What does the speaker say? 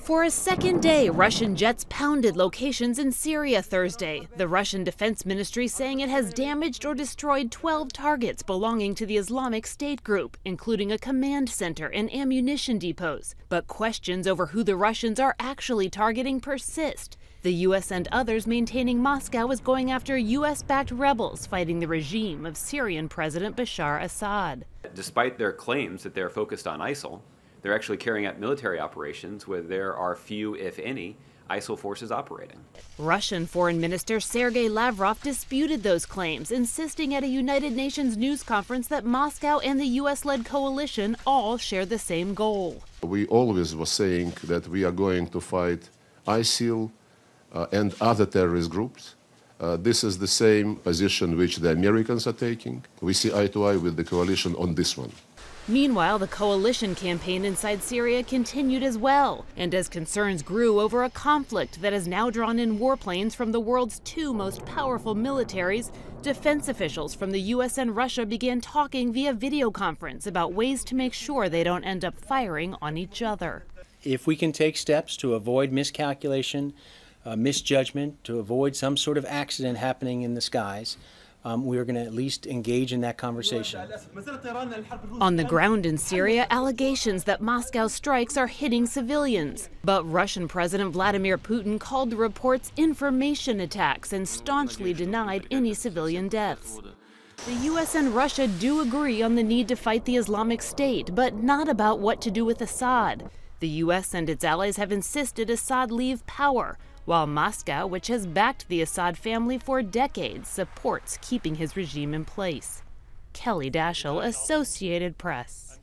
For a second day, Russian jets pounded locations in Syria Thursday. The Russian Defense Ministry saying it has damaged or destroyed 12 targets belonging to the Islamic State group, including a command center and ammunition depots. But questions over who the Russians are actually targeting persist. The U.S. and others maintaining Moscow is going after U.S.-backed rebels fighting the regime of Syrian President Bashar Assad. Despite their claims that they're focused on ISIL, they're actually carrying out military operations where there are few, if any, ISIL forces operating. Russian Foreign Minister Sergei Lavrov disputed those claims, insisting at a United Nations news conference that Moscow and the U.S.-led coalition all share the same goal. We always were saying that we are going to fight ISIL and other terrorist groups. This is the same position which the Americans are taking. We see eye to eye with the coalition on this one. Meanwhile, the coalition campaign inside Syria continued as well, and as concerns grew over a conflict that has now drawn in warplanes from the world's two most powerful militaries, defense officials from the U.S. and Russia began talking via video conference about ways to make sure they don't end up firing on each other. If we can take steps to avoid miscalculation, misjudgment, to avoid some sort of accident happening in the skies, we are going to at least engage in that conversation. On the ground in Syria, allegations that Moscow's strikes are hitting civilians. But Russian President Vladimir Putin called the reports information attacks and staunchly denied any civilian deaths. The U.S. and Russia do agree on the need to fight the Islamic State, but not about what to do with Assad. The U.S. and its allies have insisted Assad leave power, while Moscow, which has backed the Assad family for decades, supports keeping his regime in place. Kelly Daschle, Associated Press.